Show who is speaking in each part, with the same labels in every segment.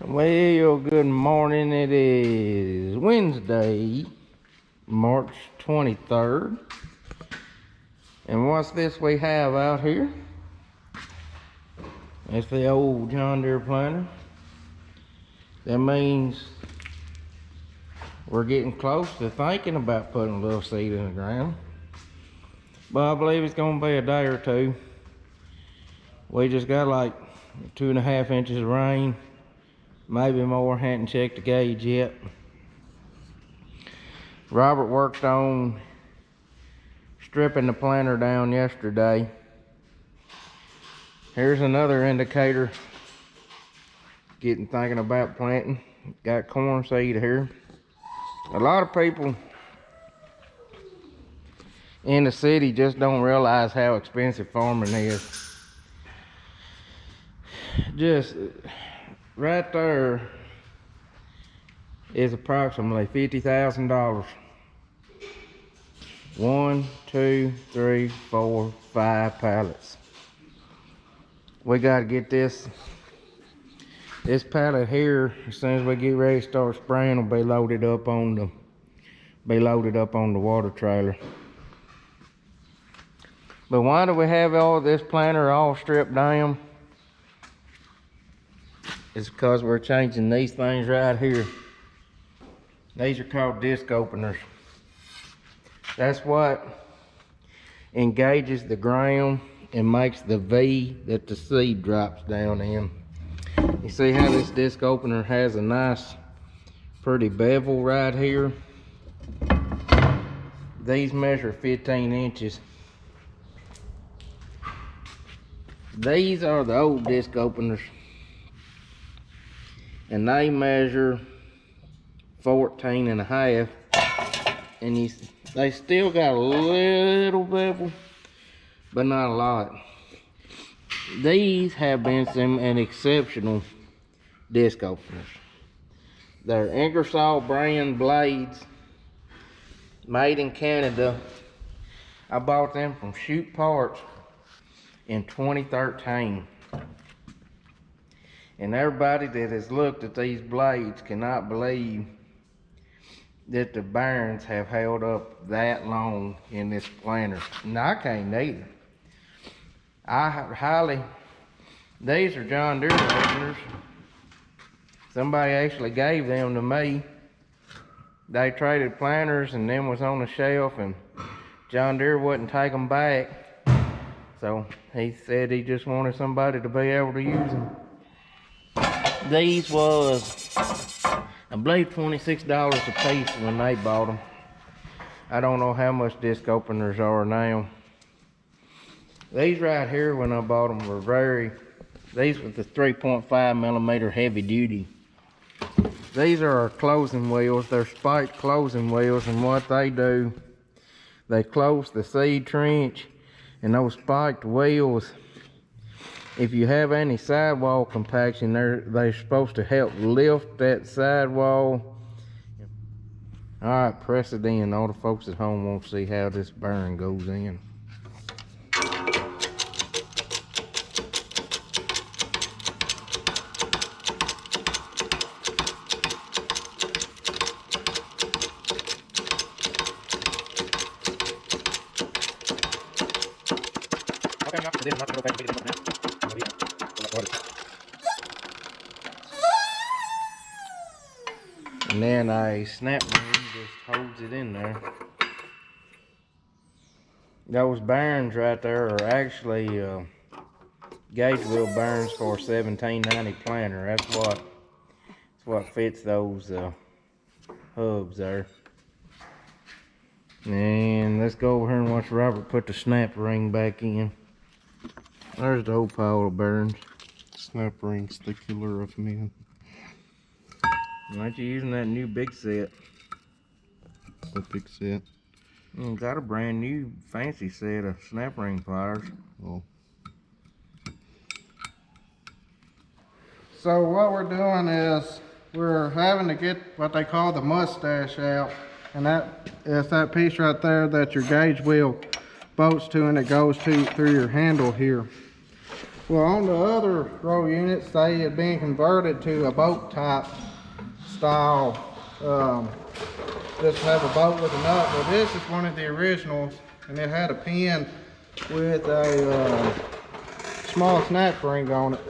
Speaker 1: Well, good morning. It is Wednesday, March 23rd. And what's this we have out here? It's the old John Deere planter. That means we're getting close to thinking about putting a little seed in the ground. But I believe it's going to be a day or two. We just got like 2.5 inches of rain. Maybe more. Hadn't checked the gauge yet. Robert worked on stripping the planter down yesterday. Here's another indicator. Thinking about planting. Got corn seed here. A lot of people in the city just don't realize how expensive farming is. Just right there is approximately $50,000. 1, 2, 3, 4, 5 pallets. We got to get this pallet here. As soon as we get ready to start spraying, will be loaded up on the water trailer. But why do we have all this planter all stripped down? It's because we're changing these things right here. These are called disc openers. That's what engages the ground and makes the V that the seed drops down in. You see how this disc opener has a nice pretty bevel right here? These measure 15 inches. These are the old disc openers, and they measure 14.5, and they still got a little bevel, but not a lot. These have been an exceptional disc openers. They're Ingersoll brand blades, made in Canada. I bought them from Shoot Parts in 2013. And everybody that has looked at these blades cannot believe that the bearings have held up that long in this planter. And I can't either. These are John Deere openers. Somebody actually gave them to me. They traded planters and them was on the shelf, and John Deere wouldn't take them back. So he said he just wanted somebody to be able to use them. These was, I believe, $26 a piece when they bought them. I don't know how much disc openers are now. These right here, when I bought them, were these were the 3.5 millimeter heavy duty. These are our closing wheels. They're spiked closing wheels, and what they do, they close the seed trench, and those spiked wheels, if you have any sidewall compaction, they're supposed to help lift that sidewall. All right, press it in. All the folks at home want to see how this bearing goes in. And then a snap ring just holds it in there. Those bearings right there are actually gauge wheel bearings for a 1790 planter. That's what fits those hubs there. And let's go over here and watch Robert put the snap ring back in. There's the old pile of bearings.
Speaker 2: Snap rings, the killer of men.
Speaker 1: Aren't you using that new big set?
Speaker 2: What big set?
Speaker 1: Got a brand new fancy set of snap ring pliers.
Speaker 2: Oh.
Speaker 3: So what we're doing is we're having to get what they call the mustache out, and that is that piece right there that your gauge wheel bolts to, and it goes through your handle here. Well, on the other row units, they had been converted to a boat type style. Just have a boat with a nut. Well, this is one of the originals, and it had a pin with a small snap ring on it.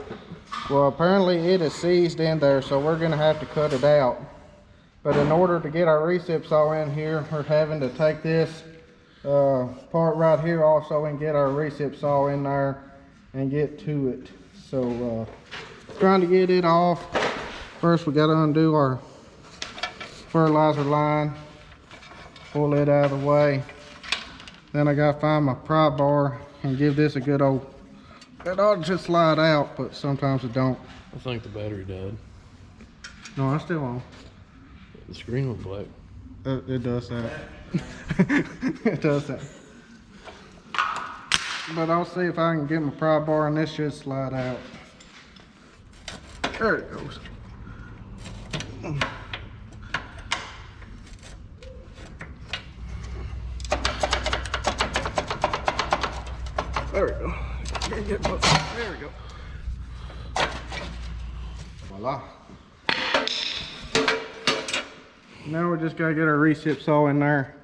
Speaker 3: Well, apparently it is seized in there, so we're gonna have to cut it out. But in order to get our recip saw in here, we're having to take this part right here also and get our recip saw in there and get to it. So trying to get it off. First we got to undo our fertilizer line, pull it out of the way. Then I got to find my pry bar and give this a good old, it ought to just slide out, but sometimes it don't.
Speaker 4: I think the battery died.
Speaker 3: No, I still on.
Speaker 4: The screen went black.
Speaker 3: It does that. It does that. But I'll see if I can get my pry bar, and this should slide out. There it goes. There we go. There we go. Voila. Now we just gotta get our recip saw in there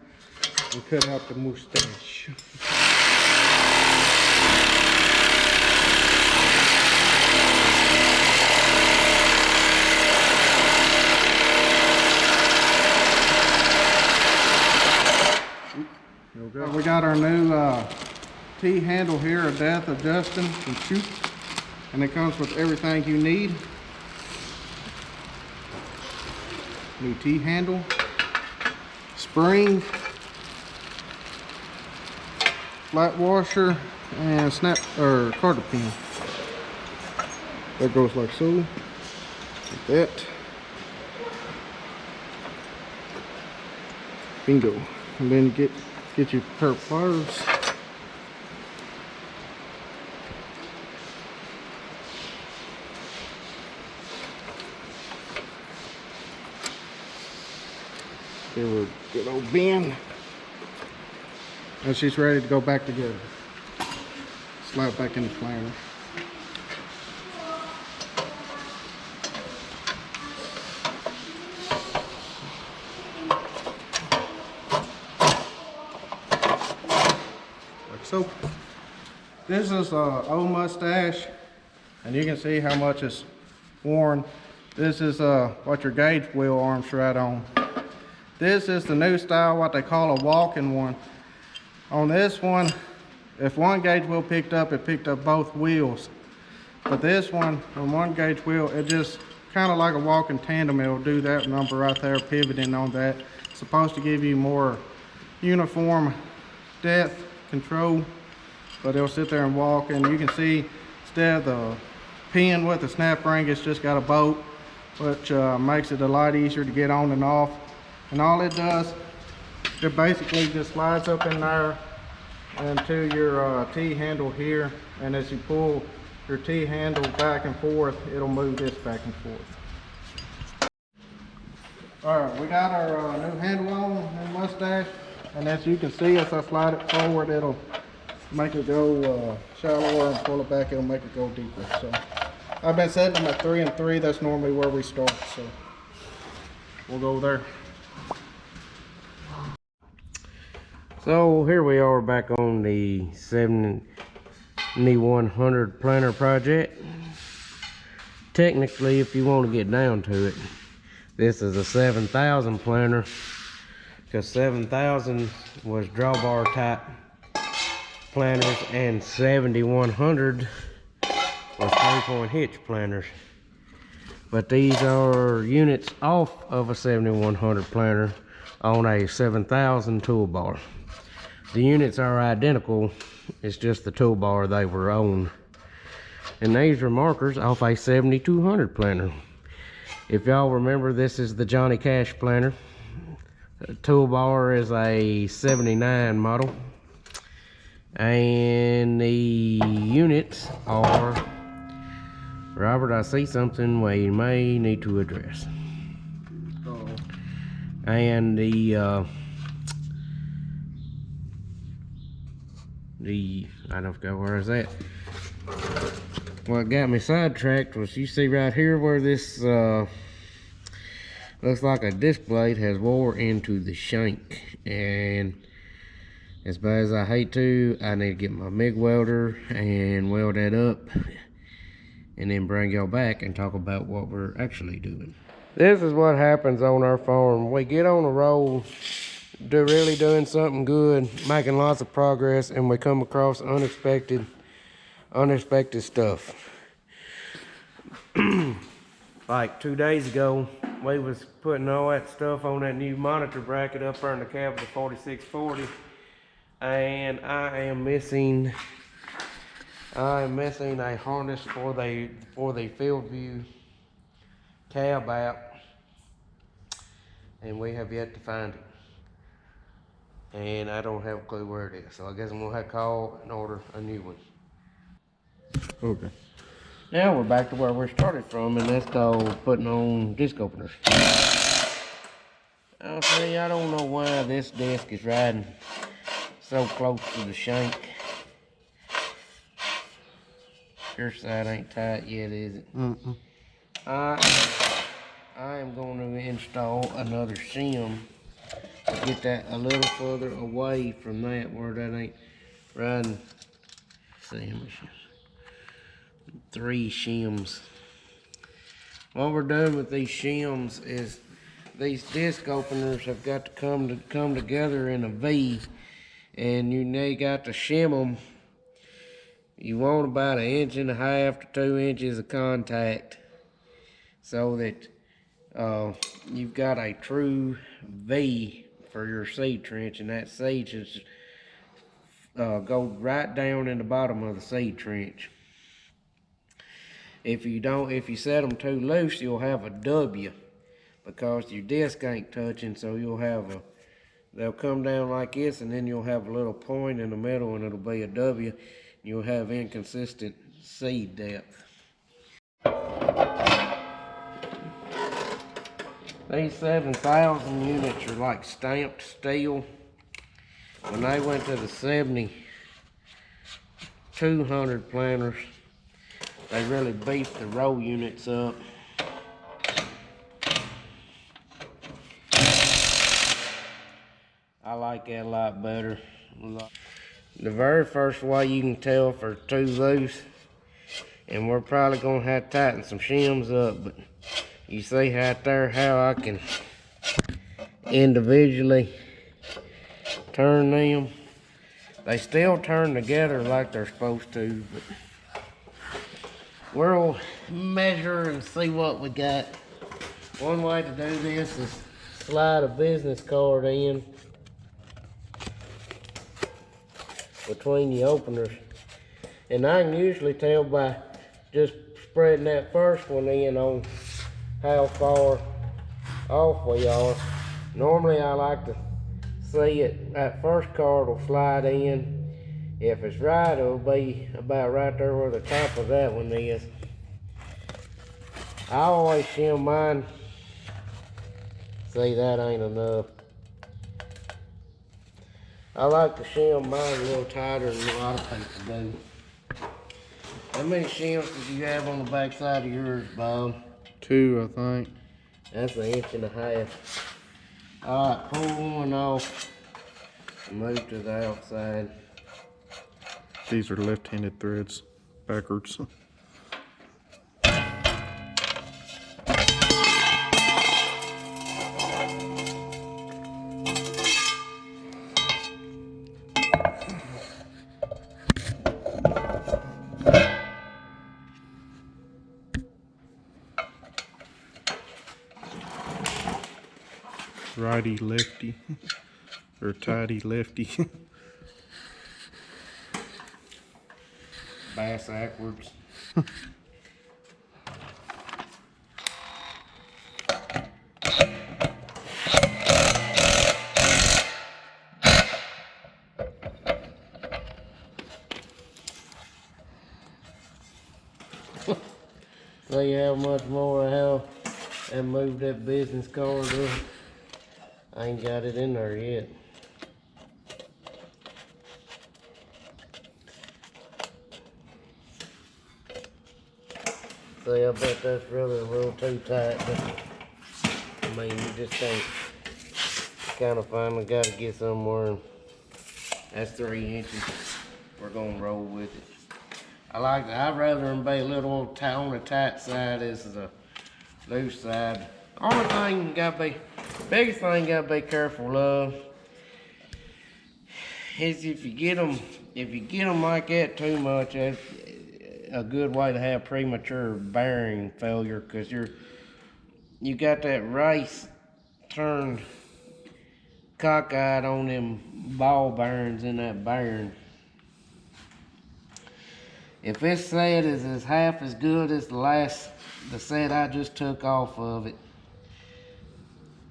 Speaker 3: and cut out the mustache. We got our new T-handle here, a Death of Justin from Shoot, and it comes with everything you need. New T-handle, spring, flat washer, and snap or carter pin. That goes like so, like that. Bingo. And then you get your pair of pliers. Give her a good old bend. And she's ready to go back together. Slide back in the planter. Like so. This is an old mustache, and you can see how much it's worn. This is what your gauge wheel arms right on. This is the new style, what they call a walking one. On this one, if one gauge wheel picked up, it picked up both wheels. But this one, on one gauge wheel, it just kind of like a walking tandem. It'll do that number right there, pivoting on that. It's supposed to give you more uniform depth control, but it'll sit there and walk. And you can see, instead of the pin with the snap ring, it's just got a bolt, which makes it a lot easier to get on and off. And all it does, it basically just slides up in there into your T-handle here. And as you pull your T-handle back and forth, it'll move this back and forth. All right, we got our new handle on, new mustache. And as you can see, as I slide it forward, it'll make it go shallower, and pull it back, it'll make it go deeper. So I've been setting them at 3 and 3. That's normally where we start. So we'll go there.
Speaker 1: So here we are back on the 7100 planter project. Technically, if you want to get down to it, this is a 7000 planter, because 7000 was drawbar type planters and 7100 was 3-point hitch planters. But these are units off of a 7100 planter on a 7000 toolbar. The units are identical, it's just the toolbar they were on. And these are markers off a 7200 planter. If y'all remember, this is the Johnny Cash planter. The toolbar is a 79 model. And the units are, Robert, I see something we may need to address. And I don't know, where is that? what got me sidetracked was, you see right here where this looks like a disc blade has wore into the shank, and as bad as I hate to, I need to get my MIG welder and weld that up, and then bring y'all back and talk about what we're actually doing. This is what happens on our farm. We get on a roll, really doing something good, making lots of progress, and we come across unexpected stuff. Like 2 days ago, we was putting all that stuff on that new monitor bracket up there in the cab of the 4640, and I am missing a harness for the field view cab out, and we have yet to find it, and I don't have a clue where it is, so I guess I'm gonna have to call and order a new one.
Speaker 2: Okay.
Speaker 1: Now we're back to where we started from, and that's called putting on disc openers. Oh, see, I don't know why this disc is riding so close to the shank. Your side ain't tight yet, is it?
Speaker 2: Mm-mm.
Speaker 1: I am going to install another shim to get that a little further away from that, where that ain't riding. See how much? 3 shims. What we're doing with these shims is these disc openers have got to come together in a V, and they got to shim them. You want about 1.5 to 2 inches of contact, so that you've got a true V for your seed trench, and that seed just goes right down in the bottom of the seed trench. If you set them too loose, you'll have a W, because your disc ain't touching, so they'll come down like this, and then you'll have a little point in the middle, and it'll be a W. You'll have inconsistent seed depth. These 7,000 units are like stamped steel. When they went to the 7,200 planters, they really beefed the row units up. I like that a lot better. The very first way you can tell if they're too loose, and we're probably gonna have to tighten some shims up, but you see right there how I can individually turn them. They still turn together like they're supposed to, but we'll measure and see what we got. One way to do this is slide a business card in between the openers, and I can usually tell by just spreading that first one in on how far off we are. Normally I like to see it, that first card will slide in. If it's right, it'll be about right there where the top of that one is. I always shim mine. See, that ain't enough. I like to shim mine a little tighter than a lot of people do. How many shims did you have on the back side of yours, Bob?
Speaker 2: 2, I think.
Speaker 1: That's 1.5 inches. Alright, pull one off and move to the outside.
Speaker 2: These are left-handed threads, backwards. Righty lefty, or tighty lefty.
Speaker 1: Bass backwards. See how much more I have and move that business card up. I ain't got it in there yet. See, I bet that's really a little too tight, but I mean, you just can't. Kind of finally got to get somewhere. That's 3 inches. We're gonna roll with it. I like that. I'd rather them be a little on the tight side as the loose side. Only thing you gotta be, biggest thing you gotta be careful of is if you get them like that too much, that's a good way to have premature bearing failure, because you got that race turned cockeyed on them ball bearings in that bearing. If this set is half as good as the set I just took off of it,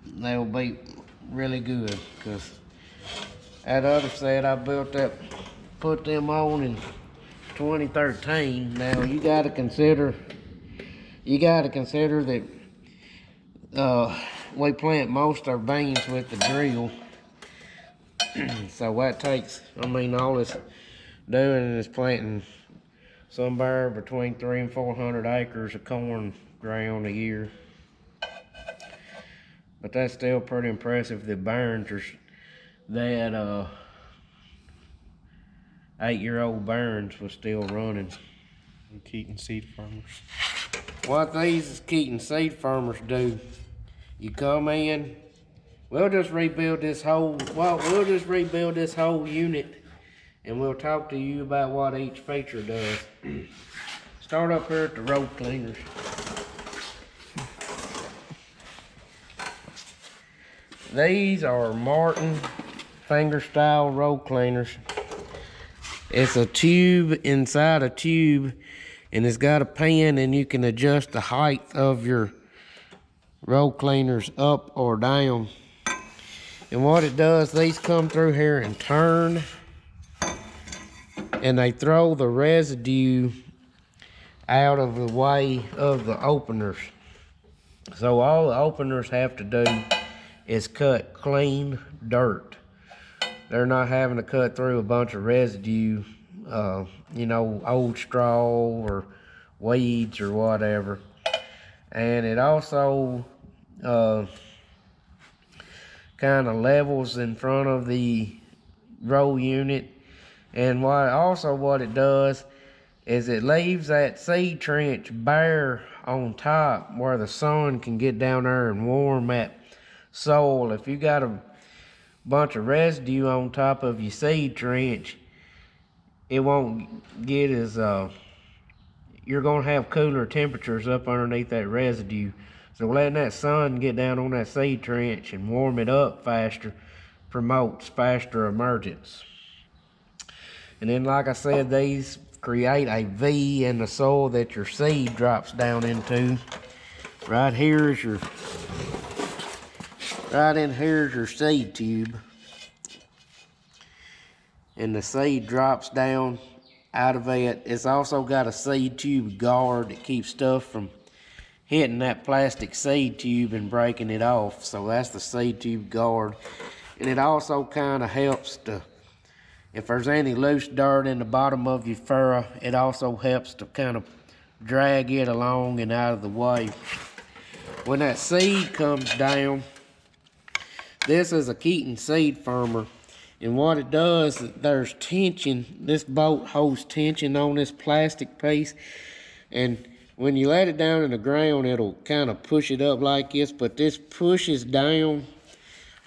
Speaker 1: they'll be really good, because that other set I put them on in 2013. Now you gotta consider that we plant most our beans with the drill. So that takes, I mean, all it's doing is planting somewhere between 300 and 400 acres of corn ground a year. But that's still pretty impressive. The bearings are that 8-year-old bearings was still running.
Speaker 2: Keaton seed farmers.
Speaker 1: What these Keaton seed farmers do, you come in, we'll just rebuild this whole unit, and we'll talk to you about what each feature does. Start up here at the road cleaners. These are Martin finger style road cleaners. It's a tube inside a tube, and it's got a pan, and you can adjust the height of your road cleaners up or down. And what it does, these come through here and turn, and they throw the residue out of the way of the openers. So all the openers have to do is cut clean dirt. They're not having to cut through a bunch of residue, you know, old straw or weeds or whatever. And it also kind of levels in front of the row unit. And what it does is it leaves that seed trench bare on top where the sun can get down there and warm that soil. If you got a bunch of residue on top of your seed trench, it won't get as you're gonna have cooler temperatures up underneath that residue. So letting that sun get down on that seed trench and warm it up faster promotes faster emergence. And then, like I said, these create a V in the soil that your seed drops down into. Right here is your seed tube, and the seed drops down out of it. It's also got a seed tube guard that keeps stuff from hitting that plastic seed tube and breaking it off. So that's the seed tube guard. And it also kind of helps to, if there's any loose dirt in the bottom of your furrow, it also helps to kind of drag it along and out of the way. When that seed comes down, this is a Keaton seed firmer, and what it does, there's tension. This bolt holds tension on this plastic piece, and when you let it down in the ground, it'll kind of push it up like this, but this pushes down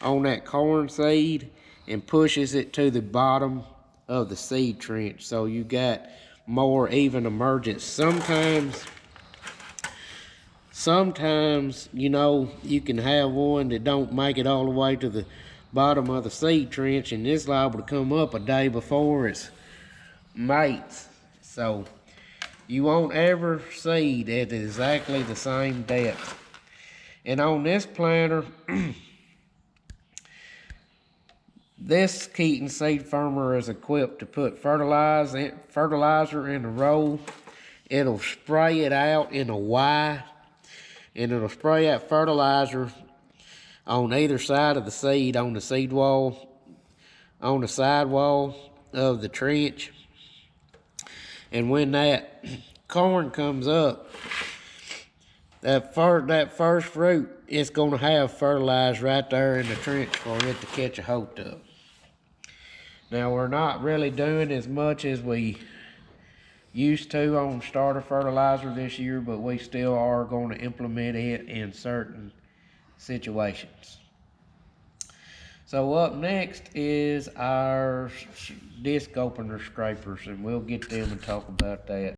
Speaker 1: on that corn seed and pushes it to the bottom of the seed trench, so you got more even emergence. Sometimes, you know, you can have one that don't make it all the way to the bottom of the seed trench, and it's liable to come up a day before its mates. So you won't ever seed at exactly the same depth. And on this planter, this Keaton seed firmer is equipped to put fertilizer in a row. It'll spray it out in a Y, and it'll spray that fertilizer on either side of the seed, on the seed wall, on the side wall of the trench. And when that corn comes up, that first root, it's gonna have fertilizer right there in the trench for it to catch a hold of. Now we're not really doing as much as we used to on starter fertilizer this year, but we still are going to implement it in certain situations. So up next is our disc opener scrapers, and we'll get them and talk about that.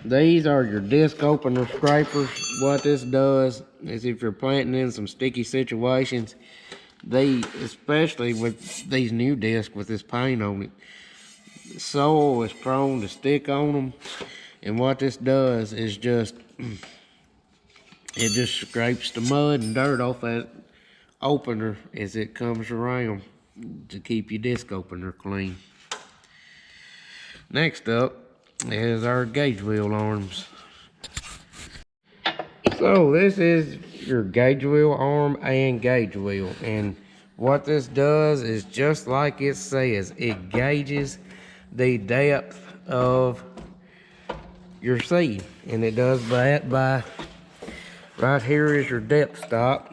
Speaker 1: These are your disc opener scrapers. What this does is if you're planting in some sticky situations, especially with these new discs with this paint on it, the soil is prone to stick on them, and what this does is it just scrapes the mud and dirt off that opener as it comes around to keep your disc opener clean. Next up is our gauge wheel arms. So this is your gauge wheel arm and gauge wheel, and what this does is just like it says, it gauges the depth of your seed, and it does that by right here is your depth stop,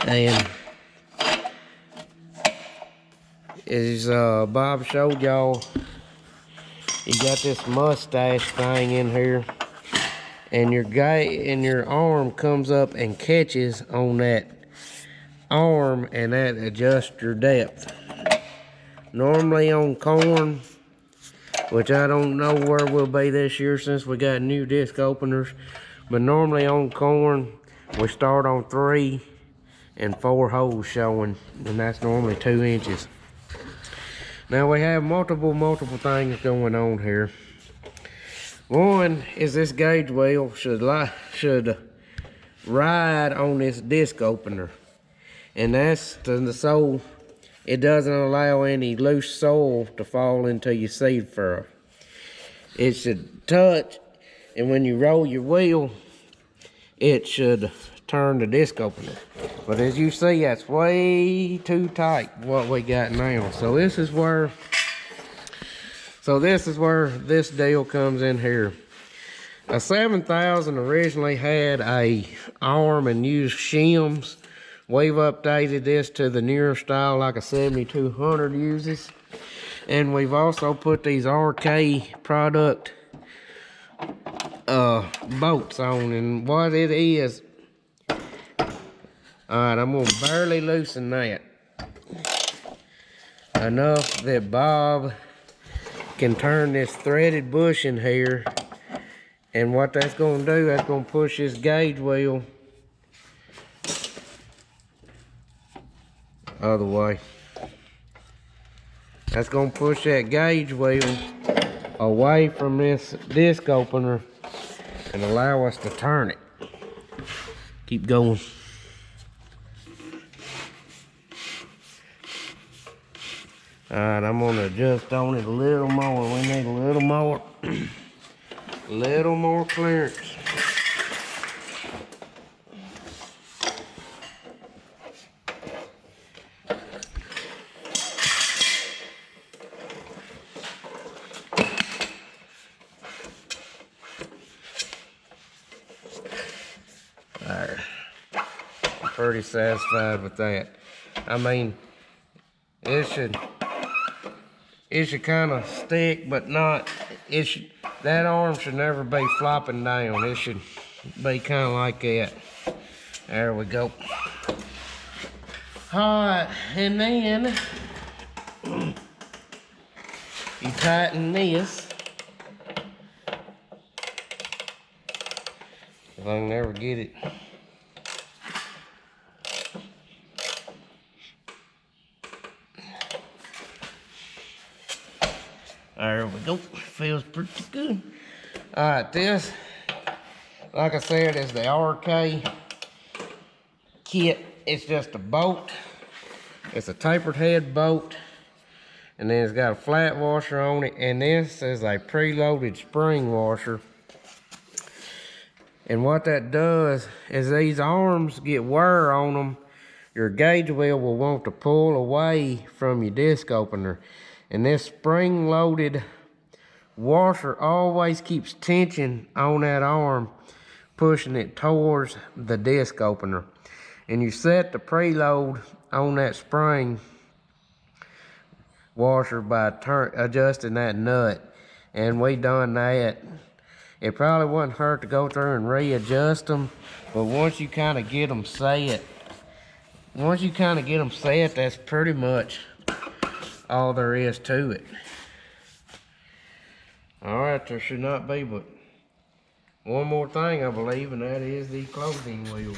Speaker 1: and as Bob showed y'all, you got this mustache thing in here, and your arm comes up and catches on that arm, and that adjusts your depth. Normally on corn, which I don't know where we'll be this year since we got new disc openers, but normally on corn we start on 3 and 4 holes showing, and that's normally 2 inches. Now we have multiple things going on here. One is this gauge wheel should ride on this disc opener, and that's so it doesn't allow any loose soil to fall into your seed furrow. It should touch, and when you roll your wheel, it should turn the disc opener. But as you see, that's way too tight what we got now. So this is where this deal comes in here. A 7000 originally had a arm and used shims. We've updated this to the newer style like a 7200 uses. And we've also put these RK product bolts on, and what it is, alright, I'm gonna barely loosen that enough that Bob can turn this threaded bushing here, and what that's gonna do, that's gonna push this gauge wheel other way. That's gonna push that gauge wheel away from this disc opener and allow us to turn it. Keep going. Alright, I'm gonna adjust on it a little more. We need a little more, little more clearance. Alright, I'm pretty satisfied with that. I mean, it should kind of stick, but not. That arm should never be flopping down. It should be kind of like that. There we go. Alright, and then you tighten this. If I can never get it. There we go. Feels pretty good. Alright, this, like I said, is the RK kit. It's just a bolt. It's a tapered head bolt. And then it's got a flat washer on it. And this is a preloaded spring washer. And what that does is these arms get wear on them. Your gauge wheel will want to pull away from your disc opener. And this spring-loaded washer always keeps tension on that arm pushing it towards the disc opener. And you set the preload on that spring washer by adjusting that nut. And we done that. It probably wouldn't hurt to go through and readjust them, but once you kind of get them set, that's pretty much all there is to it. All right, there should not be but one more thing, I believe, and that is the closing wheel.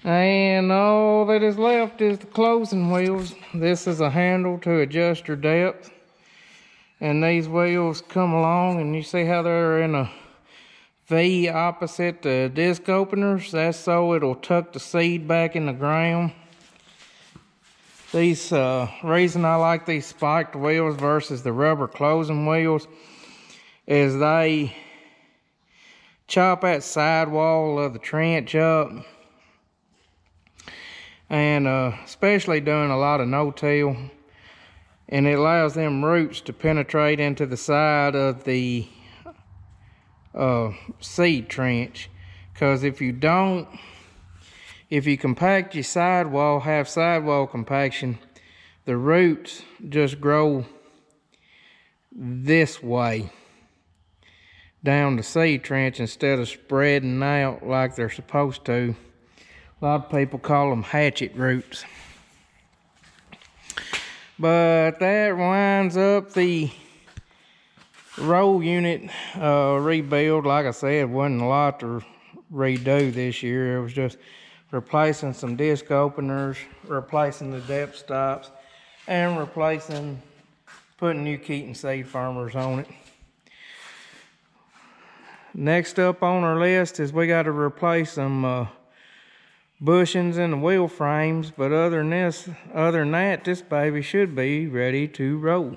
Speaker 1: And all that is left is the closing wheels. This is a handle to adjust your depth. And these wheels come along, and you see how they're in a V opposite the disc openers? That's so it'll tuck the seed back in the ground. These reason I like these spiked wheels versus the rubber closing wheels is they chop that sidewall of the trench up. And especially doing a lot of no-till. And it allows them roots to penetrate into the side of the seed trench. Because if you compact your sidewall, have sidewall compaction, the roots just grow this way down the seed trench instead of spreading out like they're supposed to. A lot of people call them hatchet roots. But that winds up the roll unit rebuild. Like I said, wasn't a lot to redo this year. It was just replacing some disc openers, replacing the depth stops, and putting new Keaton seed farmers on it. Next up on our list is we got to replace some bushings in the wheel frames, but other than that, this baby should be ready to roll.